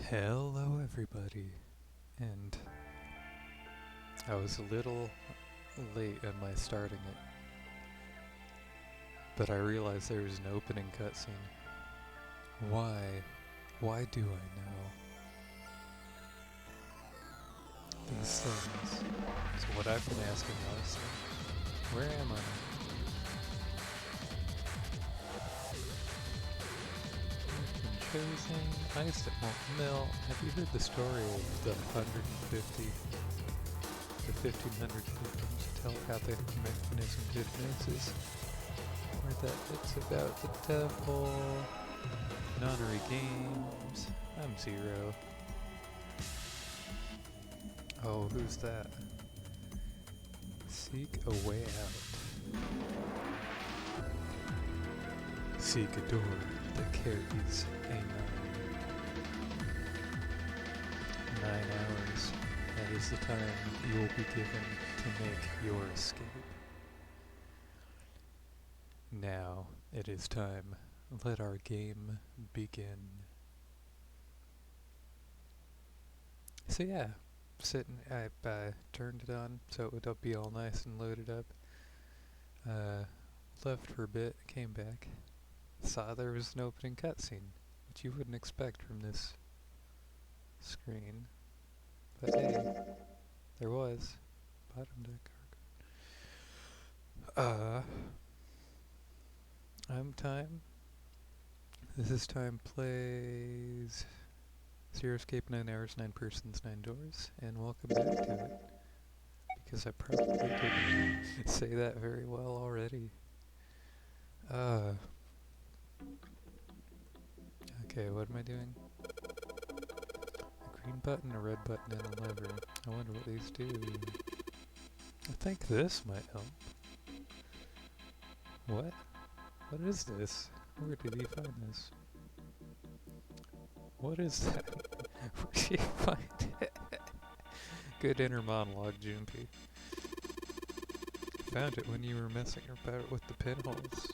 Hello, everybody. And I was a little late in my starting it, but I realized there was an opening cutscene. Why? Why do I know these things? So what I've been asking honestly, where am I? Chosen, ice that won't melt. Have you heard the story of the 150, the 1500 victims telepathic mechanism hypnosis? Or that it's about the devil, nonary games. I'm Zero. Oh, who's that? Seek a way out. Seek a door that carries a 9 hours. That is the time you will be given to make your escape. Now it is time. Let our game begin. So yeah, I turned it on so it would be all nice and loaded up. Left for a bit, came back. Saw there was an opening cutscene, which you wouldn't expect from this screen. But hey, there was. Bottom deck cargo. I'm Time. This is Time Plays Zero Escape, 9 hours, 9 persons, 9 doors, and welcome back to it. Because I probably didn't say that very well already. Okay, what am I doing? A green button, a red button, and a lever. I wonder what these do. I think this might help. What? What is this? Where did he find this? What is that? Where did he find it? Good inner monologue, Junpei. Found it when you were messing about with the pinholes.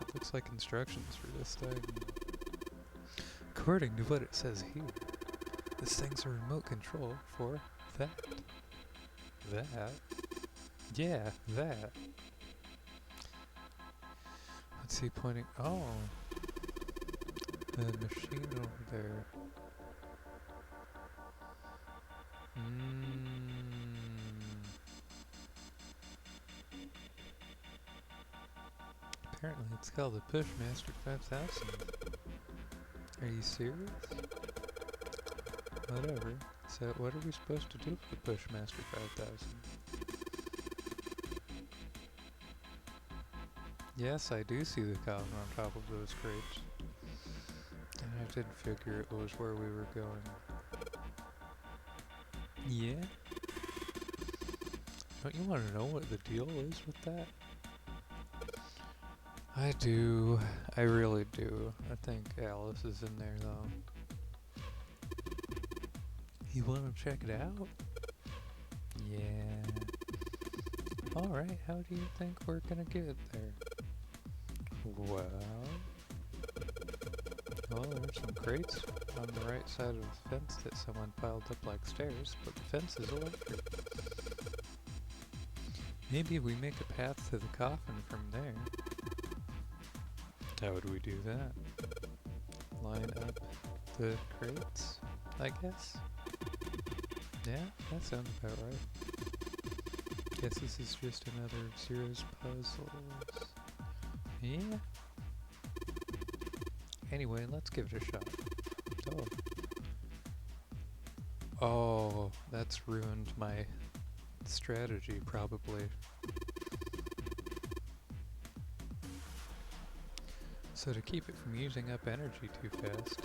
It looks like instructions for this thing. According to what it says here, this thing's a remote control for that. That? Yeah, that. What's he pointing? Oh, the machine over there. Apparently it's called the Pushmaster 5000. Are you serious? Whatever. So what are we supposed to do for the Pushmaster 5000? Yes, I do see the coffin on top of those crates. And I didn't figure it was where we were going. Yeah? Don't you want to know what the deal is with that? I do. I really do. I think Alice is in there though. You want to check it out? Yeah. Alright, how do you think we're gonna get there? Well, there's some crates on the right side of the fence that someone piled up like stairs, but the fence is electric. Maybe we make a path to the coffin from there. How would we do that? Line up the crates, I guess? Yeah, that sounds about right. Guess this is just another of Zero's puzzles. Yeah. Anyway, let's give it a shot. Oh, that's ruined my strategy, probably. So to keep it from using up energy too fast,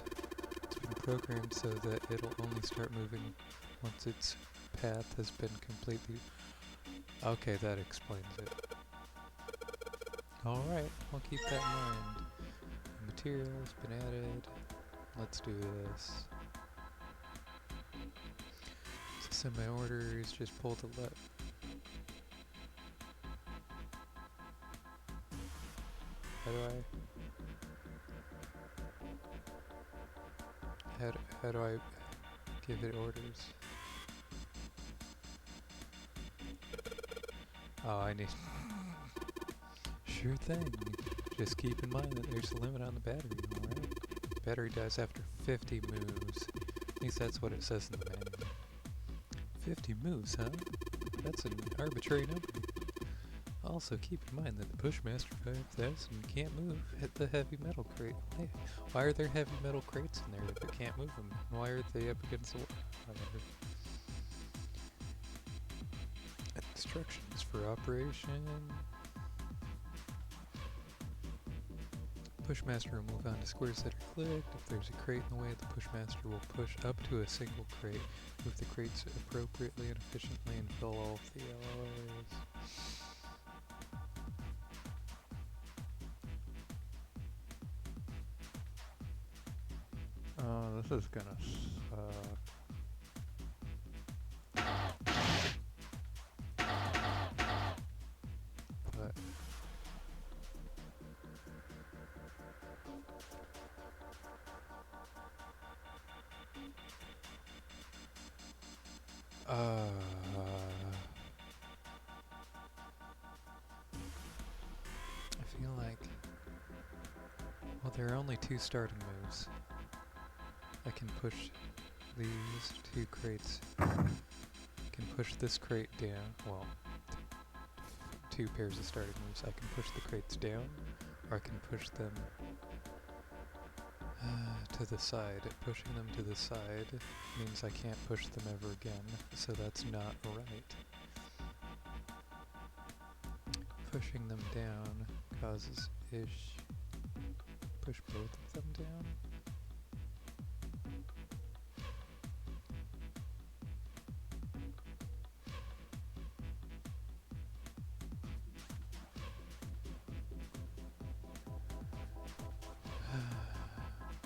it's been programmed so that it'll only start moving once its path has been completely... Okay, that explains it. Alright, I'll keep that in mind. The material's been added. Let's do this. So my order is just pull to left. How do I... How do I... give it orders. Oh, I need... Sure thing. Just keep in mind that there's a limit on the battery, alright? Battery dies after 50 moves. At least that's what it says in the manual. 50 moves, huh? That's an arbitrary number. Also, keep in mind that the Pushmaster 5000 can't move at the heavy metal crate. Hey, why are there heavy metal crates in there if it can't move them? Why are they up against the wall? Whatever. Instructions for operation. Pushmaster will move on to squares that are clicked. If there's a crate in the way, the Pushmaster will push up to a single crate, move the crates appropriately and efficiently, and fill all of the alloys. Oh, this is gonna suck. But I feel like, well, there are only 2 starting moves. I can push these 2 crates. I can push this crate down. Well, 2 pairs of starting moves. I can push the crates down, or I can push them to the side. Pushing them to the side means I can't push them ever again, so that's not right. Pushing them down causes ish. Push both of them down.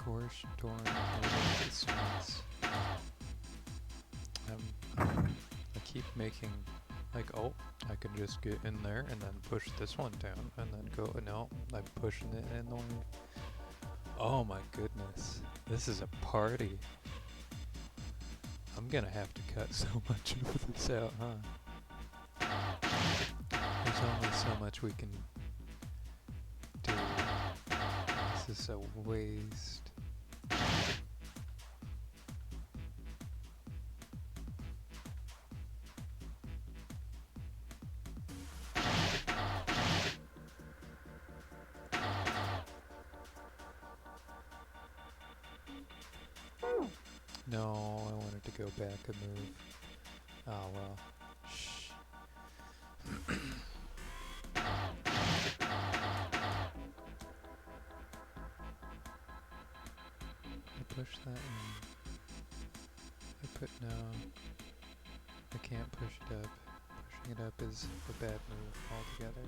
Gorsh, Dorn, distance. I keep making, like, oh, I can just get in there and then push this one down and then go, no, I'm pushing it in the way. Oh my goodness, this is a party. I'm gonna have to cut so much of this out, huh? There's only so much we can do. This is a waste. No, I wanted to go back and move. Oh well. Shh. I push that in. I put no. I can't push it up. Pushing it up is a bad move altogether.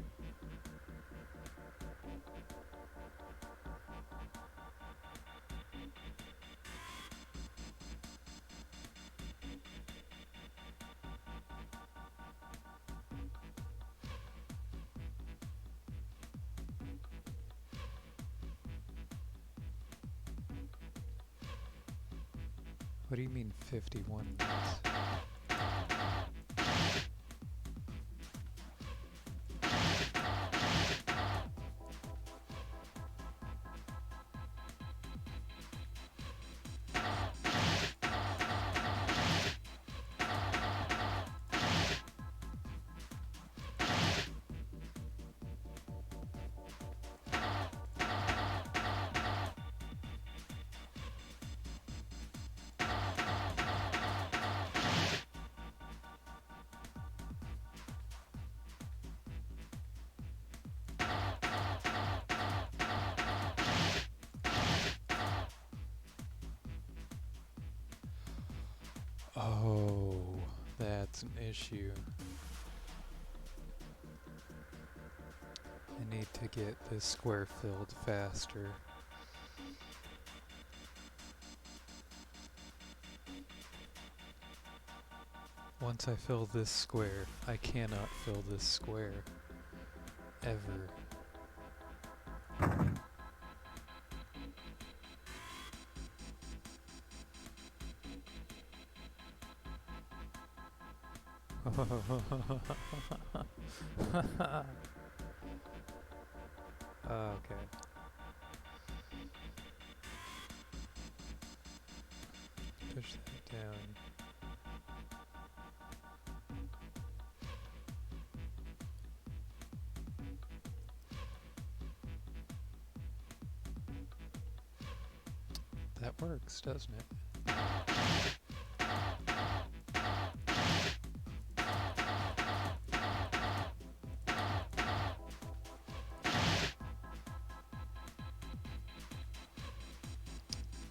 What do you mean 51 minutes? Oh, that's an issue. I need to get this square filled faster. Once I fill this square, I cannot fill this square. Ever. Okay. Push that down. That works, doesn't it?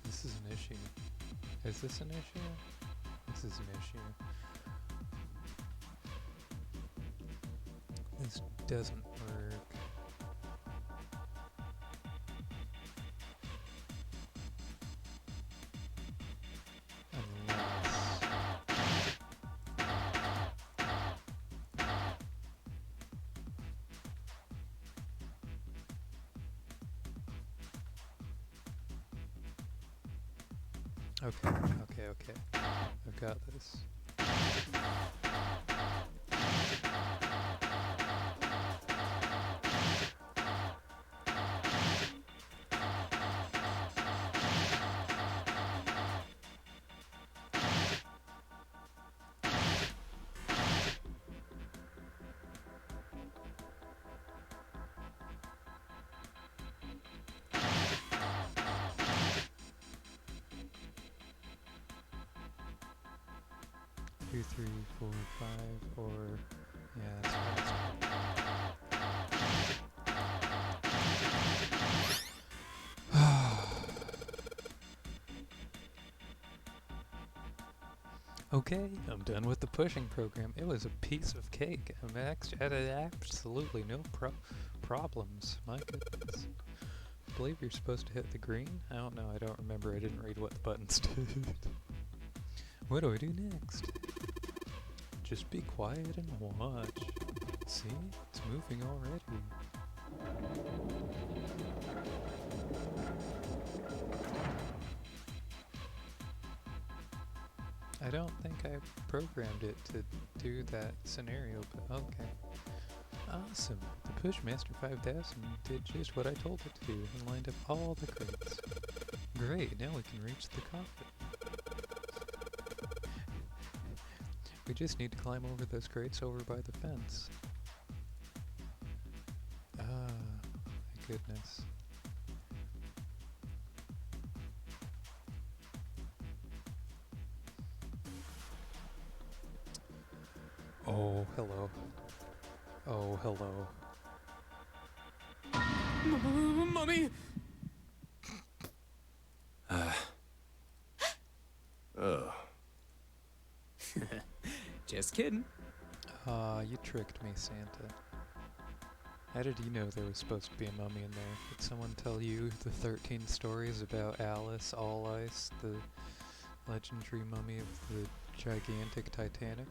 This is an issue. Is this an issue? This is an issue. This doesn't work. Okay. I've got this. Two, 3, 4, 5, or yeah, that's Okay, I'm done with the pushing program. It was a piece of cake. I had absolutely no problems. My goodness. I believe you're supposed to hit the green? I don't know. I don't remember. I didn't read what the buttons did. What do I do next? Just be quiet and watch. See? It's moving already. I don't think I programmed it to do that scenario, but okay. Awesome. The Pushmaster 5000 did just what I told it to do and lined up all the crates. Great, now we can reach the cockpit. We just need to climb over those crates over by the fence. Ah, my goodness. Oh, hello. Oh, hello. Mummy! Oh. Just kidding. You tricked me, Santa. How did you know there was supposed to be a mummy in there? Did someone tell you the 13 stories about Alice, All Ice, the legendary mummy of the gigantic Titanic?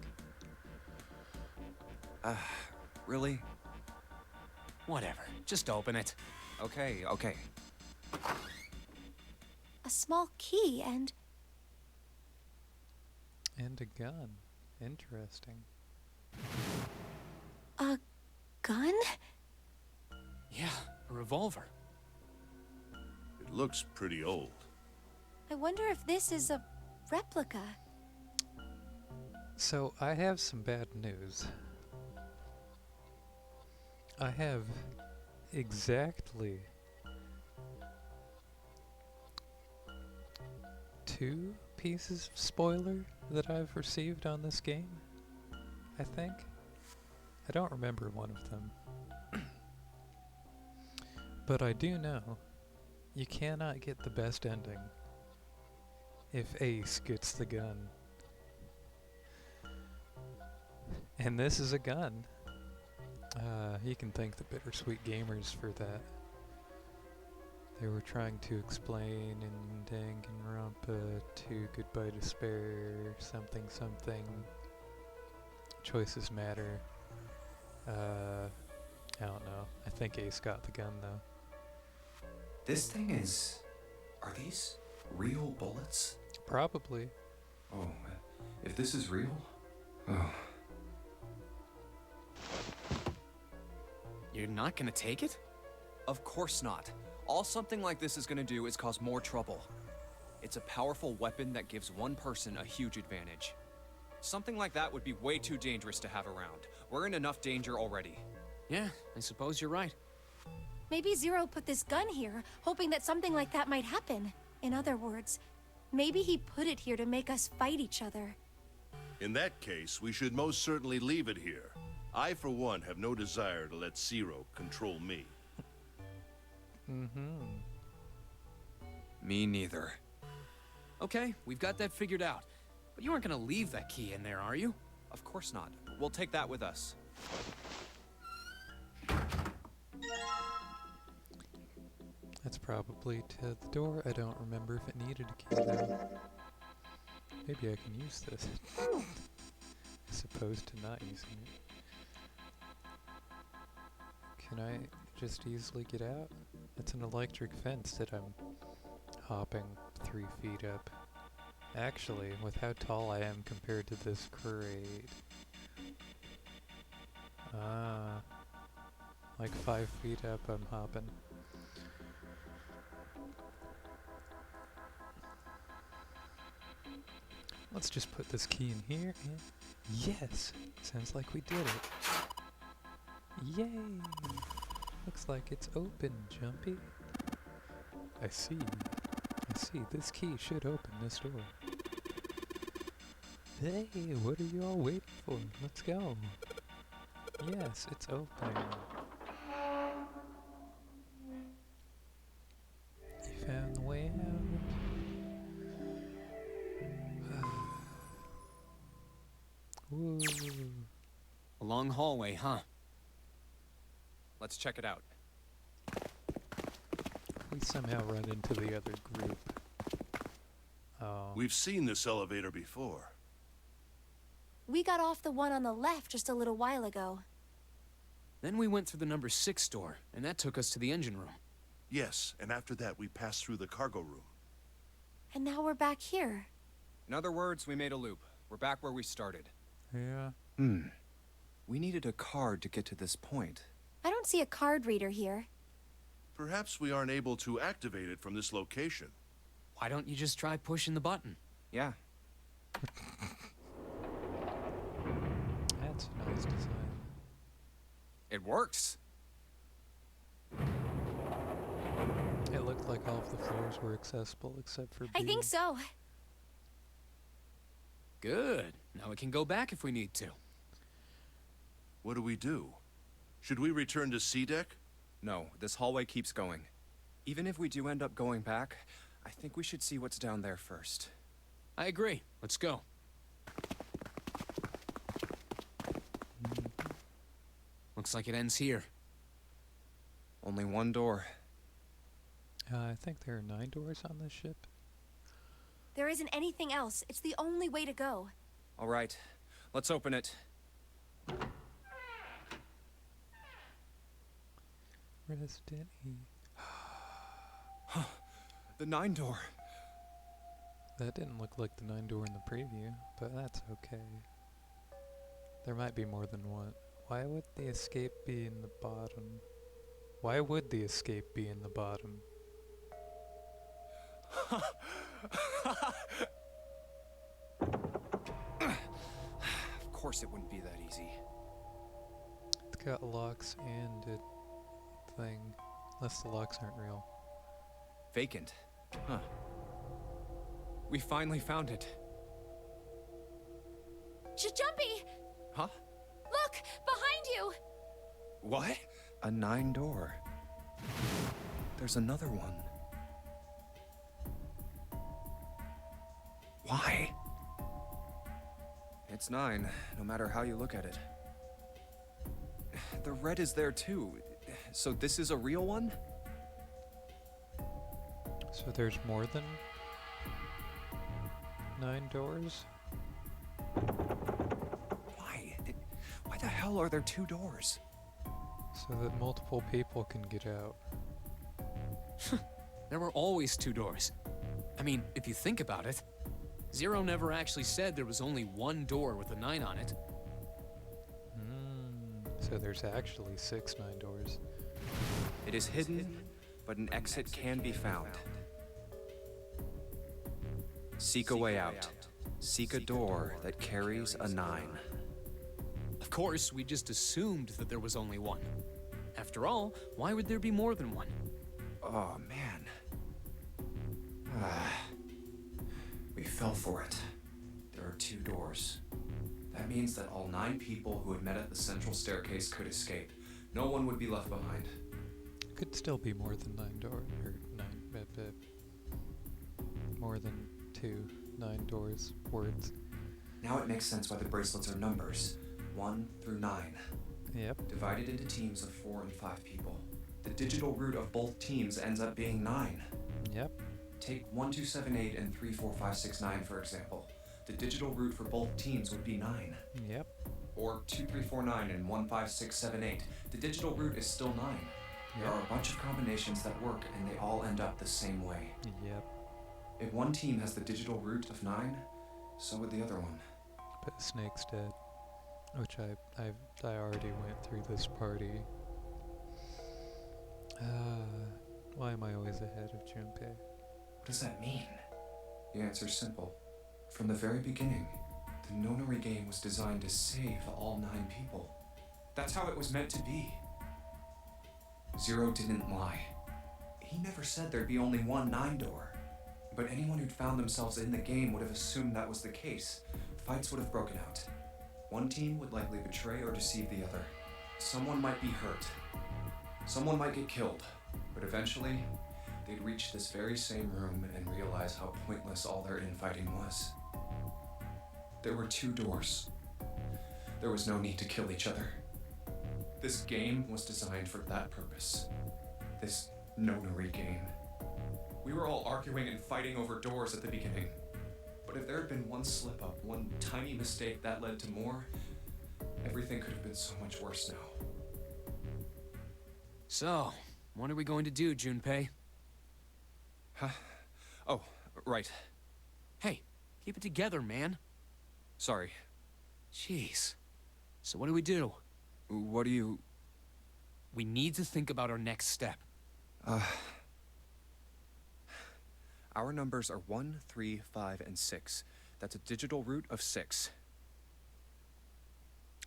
Really? Whatever. Just open it. Okay. A small key and... And a gun. Interesting. a gun? Yeah, a revolver. It looks pretty old. I wonder if this is a replica. So, I have some bad news. I have exactly 2 pieces of spoiler that I've received on this game, I think. I don't remember one of them. But I do know you cannot get the best ending if Ace gets the gun. And this is a gun. You can thank the Bittersweet Gamers for that. They were trying to explain in Danganronpa to Goodbye Despair, something. Choices matter. I don't know. I think Ace got the gun though. This thing is... Are these real bullets? Probably. Oh, if this is real... Oh, You're not gonna take it? Of course not. All something like this is gonna do is cause more trouble. It's a powerful weapon that gives one person a huge advantage. Something like that would be way too dangerous to have around. We're in enough danger already. Yeah, I suppose you're right. Maybe Zero put this gun here, hoping that something like that might happen. In other words, maybe he put it here to make us fight each other. In that case, we should most certainly leave it here. I, for one, have no desire to let Zero control me. Me neither. Okay, we've got that figured out. But you aren't gonna leave that key in there, are you? Of course not. We'll take that with us. That's probably to the door. I don't remember if it needed a key though. Maybe I can use this. As opposed to not using it. Can I just easily get out? It's an electric fence that I'm hopping 3 feet up. Actually, with how tall I am compared to this crate. Like 5 feet up I'm hopping. Let's just put this key in here and yes! Sounds like we did it. Yay! Looks like it's open, Jumpy. I see. This key should open this door. Hey, what are you all waiting for? Let's go. Yes, it's opening. You found the way out. Woo. A long hallway, huh? Let's check it out. We somehow run into the other group. Oh. We've seen this elevator before. We got off the one on the left just a little while ago. Then we went through the number 6 door, and that took us to the engine room. Yes, and after that we passed through the cargo room. And now we're back here. In other words, we made a loop. We're back where we started. Yeah. We needed a card to get to this point. I don't see a card reader here. Perhaps we aren't able to activate it from this location. Why don't you just try pushing the button? Yeah. That's a nice design. It works. It looked like all of the floors were accessible except for B. I think so. Good. Now we can go back if we need to. What do we do? Should we return to C deck? No, this hallway keeps going. Even if we do end up going back, I think we should see what's down there first. I agree. Let's go. Looks like it ends here. Only one door. I think there are 9 doors on this ship. There isn't anything else. It's the only way to go. All right, let's open it. Resident E. The 9 door. That didn't look like the 9 door in the preview, but that's okay. There might be more than one. Why would the escape be in the bottom? Why would the escape be in the bottom? Of course it wouldn't be that easy. It's got locks and a thing. Unless the locks aren't real. Vacant. Huh. We finally found it. Jumpy! Huh? Look! Behind you! What? A 9 door. There's another one. Why? It's 9, no matter how you look at it. The red is there too. So this is a real one? So there's more than 9 doors? Why? Why the hell are there 2 doors? So that multiple people can get out. There were always 2 doors. I mean, if you think about it, Zero never actually said there was only one door with a 9 on it. So there's actually 6 9 doors. It is hidden, but an exit can be found. Seek a way out. Seek a door that carries a 9. Of course, we just assumed that there was only one. After all, why would there be more than one? Oh, man. We fell for it. There are 2 doors. That means that all 9 people who had met at the central staircase could escape. No one would be left behind. Could still be more than 9 doors, or 9, more than 2 9 doors, words. Now it makes sense why the bracelets are numbers. 1 through 9. Yep. Divided into teams of 4 and 5 people. The digital root of both teams ends up being 9. Yep. Take 1 2 7 8 and 3 4 5 6 9 for example. The digital root for both teams would be 9. Yep. Or 2 3 4 9 and 1 5 6 7 8. The digital root is still 9. There are a bunch of combinations that work and they all end up the same way. Yep. If one team has the digital root of 9, so would the other one. But Snake's dead. Which I already went through this party. Why am I always ahead of Junpei? What does that mean? The answer's simple. From the very beginning, the Nonori game was designed to save all 9 people. That's how it was meant to be. Zero didn't lie. He never said there'd be only one 9 door. But anyone who'd found themselves in the game would have assumed that was the case. Fights would have broken out. One team would likely betray or deceive the other. Someone might be hurt. Someone might get killed. But eventually, they'd reach this very same room and realize how pointless all their infighting was. There were 2 doors. There was no need to kill each other. This game was designed for that purpose. This Nonori game. We were all arguing and fighting over doors at the beginning. But if there had been one slip-up, one tiny mistake that led to more, everything could have been so much worse now. So, what are we going to do, Junpei? Huh? Oh, right. Hey, keep it together, man. Sorry. Jeez. So what do we do? What do you... We need to think about our next step. Our numbers are 1, 3, 5, and 6. That's a digital root of 6.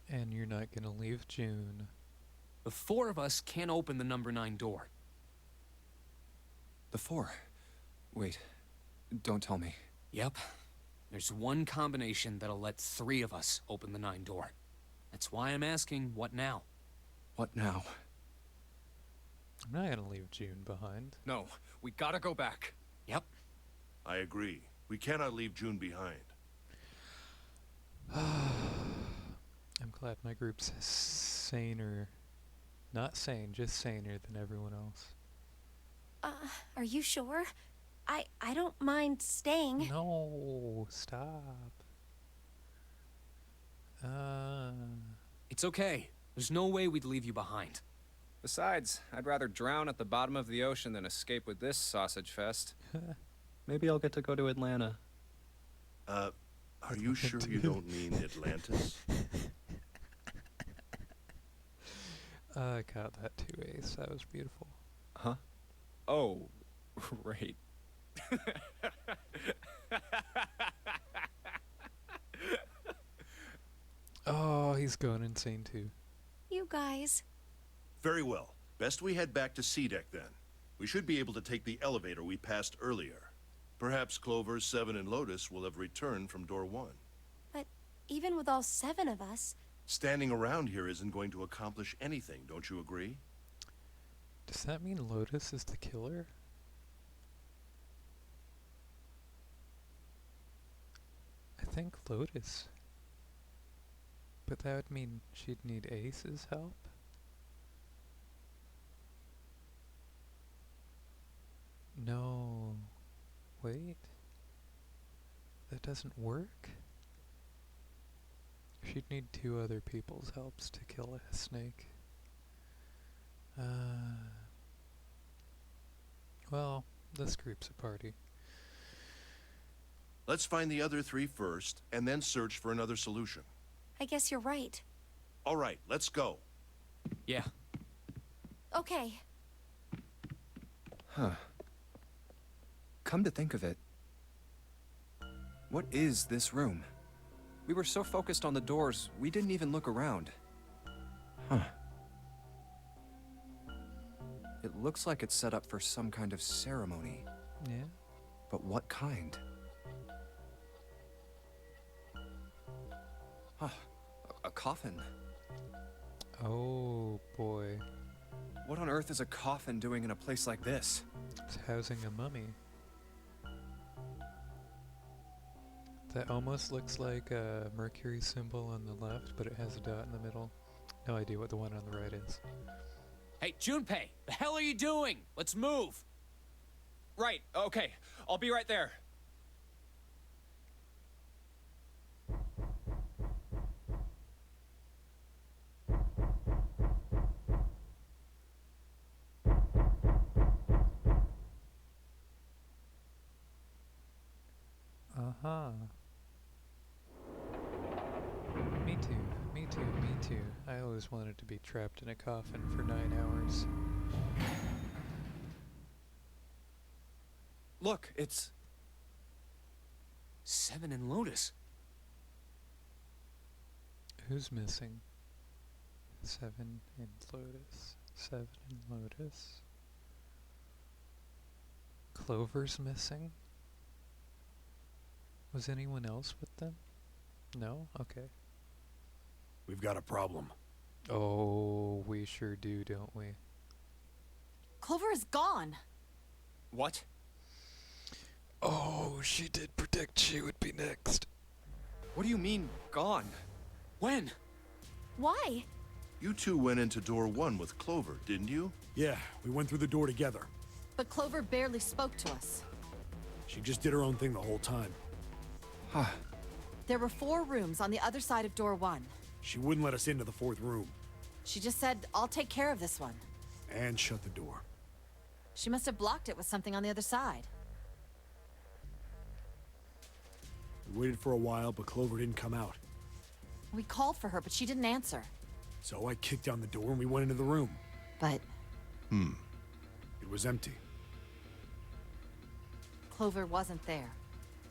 And you're not gonna leave June. The 4 of us can't open the number 9 door. The 4. Wait. Don't tell me. Yep. There's one combination that'll let 3 of us open the 9 door. That's why I'm asking, what now? What now? I'm not gonna leave June behind. No, we gotta go back. Yep. I agree. We cannot leave June behind. I'm glad my group's saner. Not sane, just saner than everyone else. Are you sure? I don't mind staying. No, stop. It's okay. There's no way we'd leave you behind. Besides, I'd rather drown at the bottom of the ocean than escape with this sausage fest. Maybe I'll get to go to Atlanta. Are you sure you don't mean Atlantis? I got that too, Ace. That was beautiful. Huh? Oh, right. Oh, he's going insane too. You guys. Very well. Best we head back to C-Deck then. We should be able to take the elevator we passed earlier. Perhaps Clover, Seven, and Lotus will have returned from door 1. But even with all 7 of us... Standing around here isn't going to accomplish anything, don't you agree? Does that mean Lotus is the killer? I think Lotus. But that would mean she'd need Ace's help? No. Wait. That doesn't work? She'd need 2 other people's helps to kill a snake. Well, this group's a party. Let's find the other 3 first, and then search for another solution. I guess you're right. All right, let's go. Yeah. Okay. Huh. Come to think of it, what is this room? We were so focused on the doors, we didn't even look around. Huh. It looks like it's set up for some kind of ceremony. Yeah. But what kind? Huh. A coffin. Oh boy. What on earth is a coffin doing in a place like this? It's housing a mummy. That almost looks like a Mercury symbol on the left, but it has a dot in the middle. No idea what the one on the right is. Hey, Junpei, the hell are you doing? Let's move. Right, okay. I'll be right there. Uh-huh. Me too, me too, me too. I always wanted to be trapped in a coffin for 9 hours. Look, it's... Seven and Lotus. Who's missing? 7 in Lotus. 7 in Lotus. Clover's missing? Was anyone else with them? No? Okay. We've got a problem. Oh, we sure do, don't we? Clover is gone. What? Oh, she did predict she would be next. What do you mean, gone? When? Why? You two went into door 1 with Clover, didn't you? Yeah, we went through the door together. But Clover barely spoke to us. She just did her own thing the whole time. Huh. There were 4 rooms on the other side of door 1. She wouldn't let us into the 4th room. She just said, I'll take care of this one. And shut the door. She must have blocked it with something on the other side. We waited for a while, but Clover didn't come out. We called for her, but she didn't answer. So I kicked down the door and we went into the room. But It was empty. Clover wasn't there.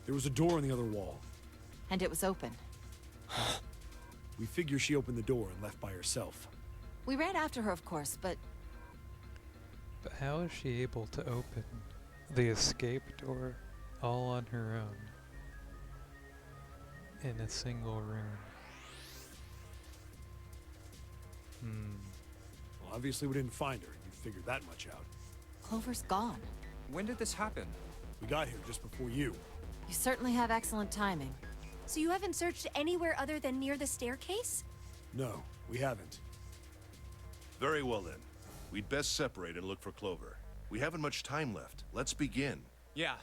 There was a door on the other wall. And it was open. We figure she opened the door and left by herself. We ran after her, of course, but But how is she able to open the escape door all on her own in a single room? Well, obviously we didn't find her. You figured that much out. Clover's gone. When did this happen? We got here just before you. You certainly have excellent timing. So you haven't searched anywhere other than near the staircase? No, we haven't. Very well then. We'd best separate and look for Clover. We haven't much time left. Let's begin. Yeah.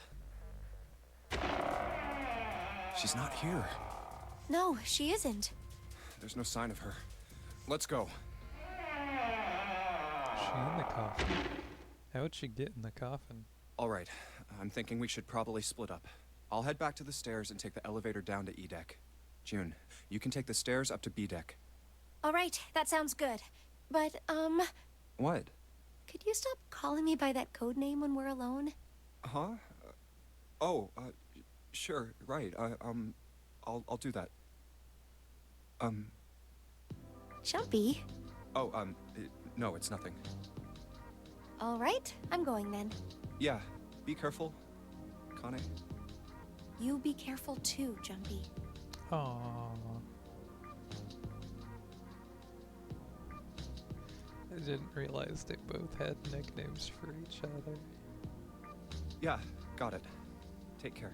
She's not here. No, she isn't. There's no sign of her. Let's go. She in the coffin? How'd she get in the coffin? All right. I'm thinking we should probably split up. I'll head back to the stairs and take the elevator down to E deck. June, you can take the stairs up to B deck. All right, that sounds good. But, What? could you stop calling me by that code name when we're alone? Huh? Sure, right. I'll do that. Jumpy. No, it's nothing. All right, I'm going then. Yeah, be careful, Kane. You be careful too, Jumpy. Aww. I didn't realize they both had nicknames for each other. Yeah, got it. Take care.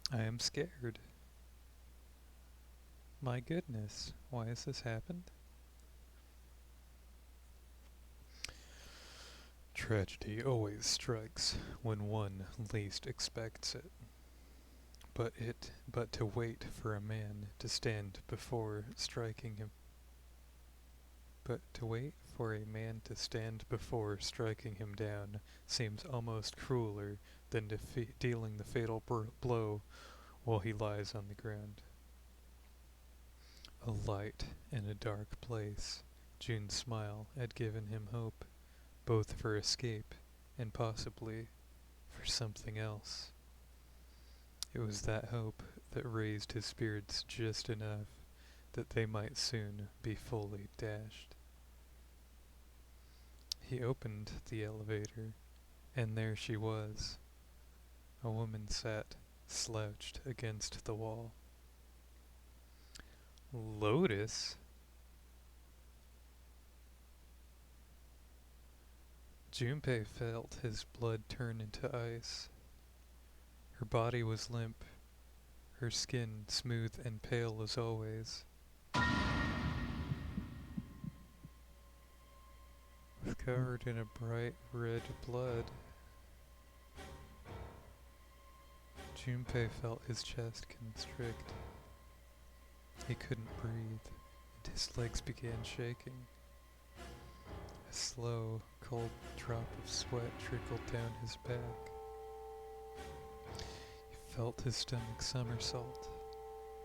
I am scared. My goodness, why has this happened? Tragedy always strikes when one least expects it. But to wait for a man to stand before striking him. But to wait for a man to stand before striking him down seems almost crueler than dealing the fatal blow while he lies on the ground. A light in a dark place, June's smile had given him hope, both for escape and possibly for something else. It was that hope that raised his spirits just enough that they might soon be fully dashed. He opened the elevator, and there she was. A woman sat slouched against the wall. Lotus? Junpei felt his blood turn into ice. Her body was limp, her skin smooth and pale as always. Covered in a bright red blood. Junpei felt his chest constrict. He couldn't breathe, and his legs began shaking. A slow, cold drop of sweat trickled down his back. He felt his stomach somersault.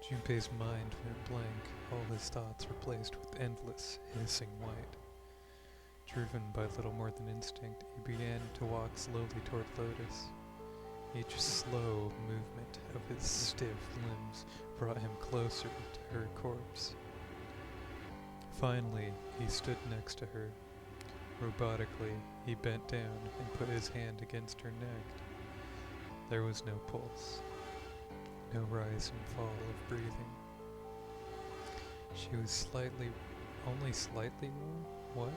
Junpei's mind went blank, all his thoughts replaced with endless, hissing white. Driven by little more than instinct, he began to walk slowly toward Lotus. Each slow movement of his stiff limbs brought him closer to her corpse. Finally, he stood next to her. Robotically, he bent down and put his hand against her neck. There was no pulse, no rise and fall of breathing. She was only slightly warm? What?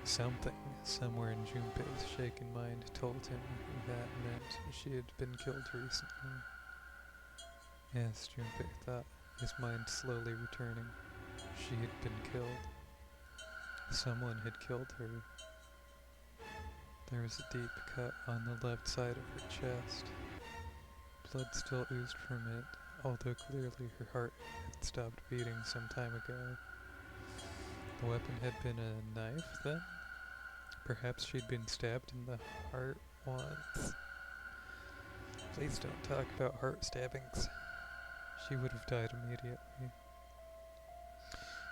Something, somewhere in Junpei's shaken mind, told him that meant she had been killed recently. Yes, Junpei thought, his mind slowly returning. She had been killed. Someone had killed her. There was a deep cut on the left side of her chest. Blood still oozed from it, although clearly her heart had stopped beating some time ago. The weapon had been a knife, then? Perhaps she'd been stabbed in the heart once. Please don't talk about heart stabbings. She would have died immediately.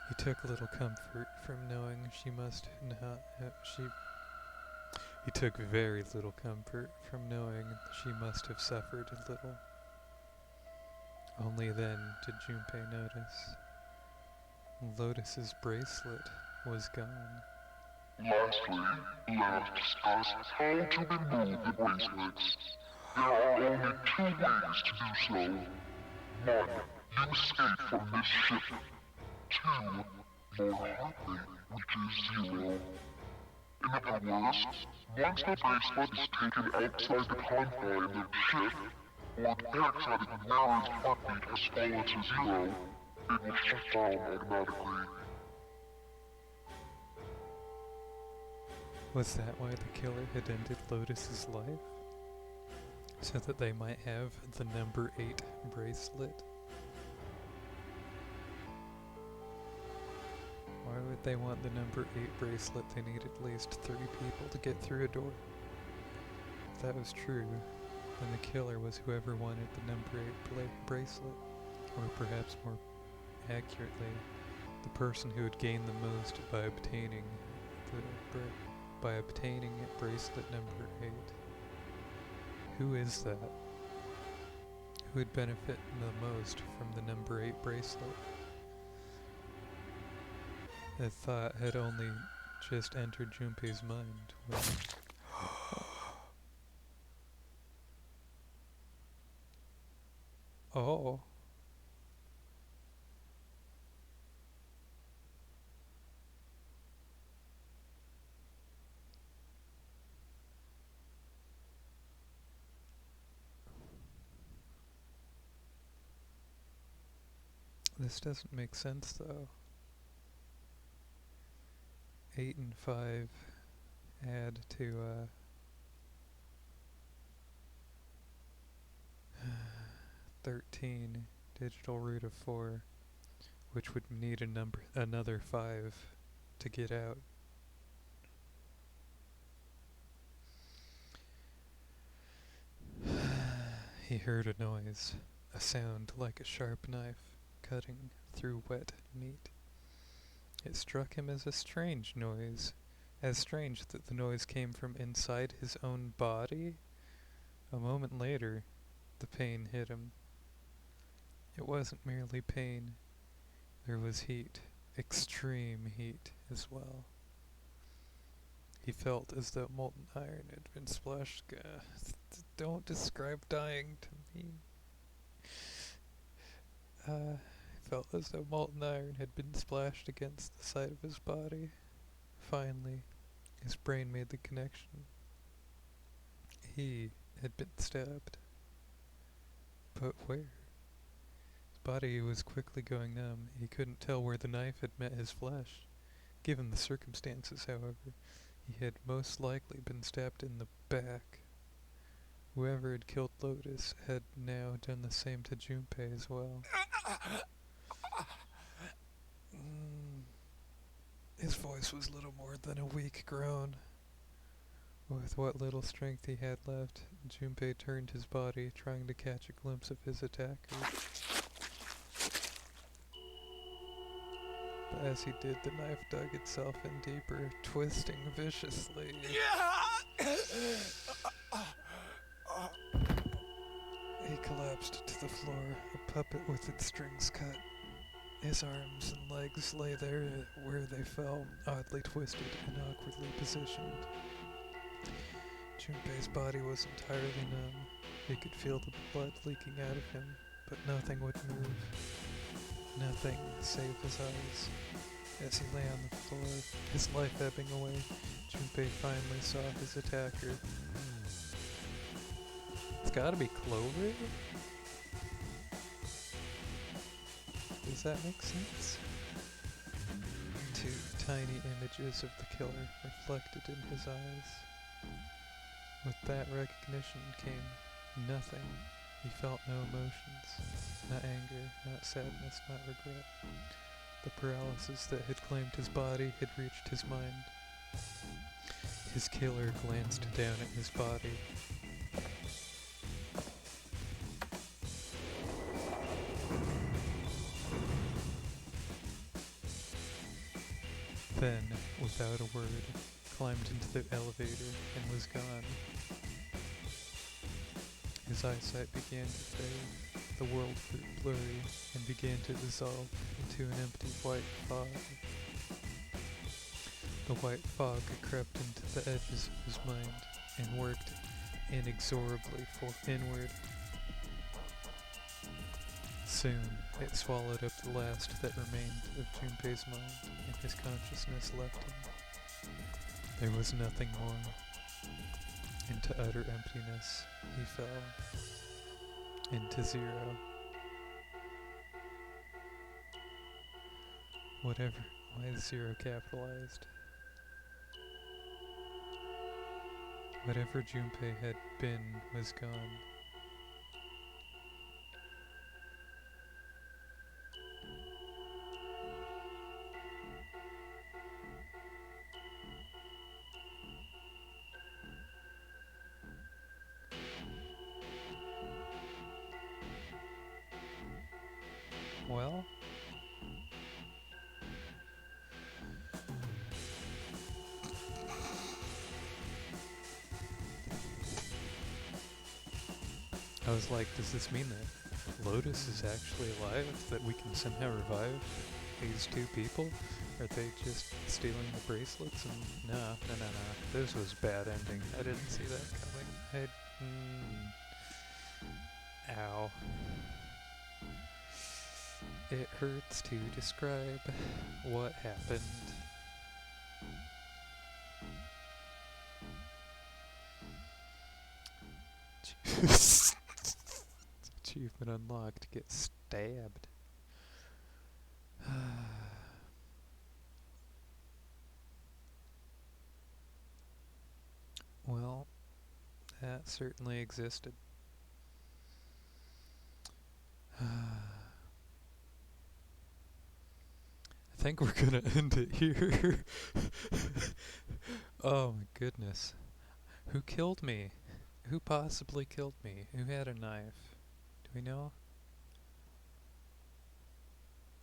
He took a little comfort from knowing she must not have... He took very little comfort from knowing she must have suffered a little. Only then did Junpei notice. Lotus's bracelet was gone. Lastly, let us discuss how to remove the bracelets. There are only two ways to do so. One, you escape from this ship. Two, your heart rate reaches 0. In other words, once the bracelet is taken outside the confines of the ship, or the paraxatic wearer's heartbeat has fallen to 0, it will shut down automatically. Was that why the killer had ended Lotus's life? So that they might have the number 8 bracelet? Why would they want the number 8 bracelet? They need at least 3 people to get through a door. If that was true, then the killer was whoever wanted the number 8 bracelet. Or perhaps more accurately, the person who would gain the most by obtaining bracelet number 8. Who is that? Who would benefit the most from the number 8 bracelet? The thought had only just entered Junpei's mind when... Oh. This doesn't make sense, though. 8 and 5 add to 13 digital root of 4, which would need another 5 to get out. He heard a noise, a sound like a sharp knife cutting through wet meat. It struck him as a strange noise, as strange that the noise came from inside his own body. A moment later, the pain hit him. It wasn't merely pain. There was heat, extreme heat as well. He felt as though molten iron had been splashed. Don't describe dying to me. Felt as though molten iron had been splashed against the side of his body. Finally, his brain made the connection. He had been stabbed. But where? His body was quickly going numb. He couldn't tell where the knife had met his flesh. Given the circumstances, however, he had most likely been stabbed in the back. Whoever had killed Lotus had now done the same to Junpei as well. His voice was little more than a weak groan. With what little strength he had left, Junpei turned his body, trying to catch a glimpse of his attacker. But as he did, the knife dug itself in deeper, twisting viciously. He collapsed to the floor, a puppet with its strings cut. His arms and legs lay there where they fell, oddly twisted and awkwardly positioned. Junpei's body was entirely numb. He could feel the blood leaking out of him, but nothing would move. Nothing save his eyes. As he lay on the floor, his life ebbing away, Junpei finally saw his attacker. It's gotta be Clover? Does that make sense? Two tiny images of the killer reflected in his eyes. With that recognition came nothing. He felt no emotions. Not anger, not sadness, not regret. The paralysis that had claimed his body had reached his mind. His killer glanced down at his body. Then, without a word, climbed into the elevator and was gone. His eyesight began to fade, the world grew blurry and began to dissolve into an empty white fog. The white fog crept into the edges of his mind and worked inexorably inward. Soon, it swallowed up the last that remained of Junpei's mind, and his consciousness left him. There was nothing more. Into utter emptiness, he fell. Into zero. Why is zero capitalized? Whatever Junpei had been was gone. Well, I was like, does this mean that Lotus is actually alive? That we can somehow revive these two people? Are they just stealing the bracelets? And no. This was a bad ending. I didn't see that coming. Ow. It hurts to describe what happened. Achievement unlocked. Get stabbed. that certainly existed. I think we're gonna end it here. Oh my goodness. Who killed me? Who possibly killed me? Who had a knife? Do we know?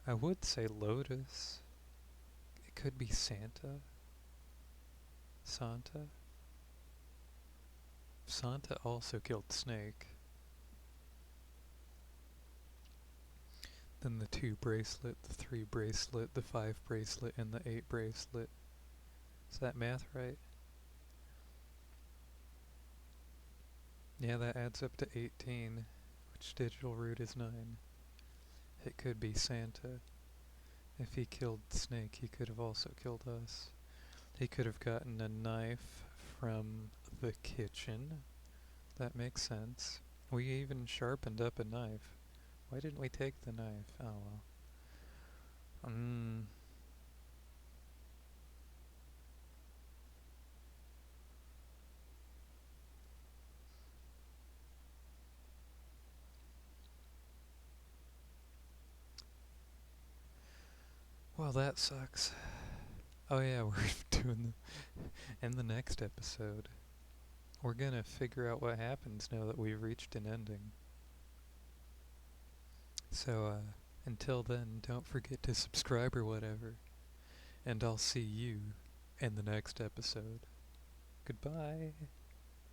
I would say Lotus. It could be Santa. Santa? Santa also killed Snake. Then the 2 bracelet, the 3 bracelet, the 5 bracelet, and the 8 bracelet. Is that math right? Yeah, that adds up to 18, which digital root is 9. It could be Santa. If he killed Snake, he could have also killed us. He could have gotten a knife from the kitchen. That makes sense. We even sharpened up a knife. Why didn't we take the knife? Oh well. Well, that sucks. Oh yeah, we're doing in the next episode. We're gonna figure out what happens now that we've reached an ending. So, until then, don't forget to subscribe or whatever. And I'll see you in the next episode. Goodbye.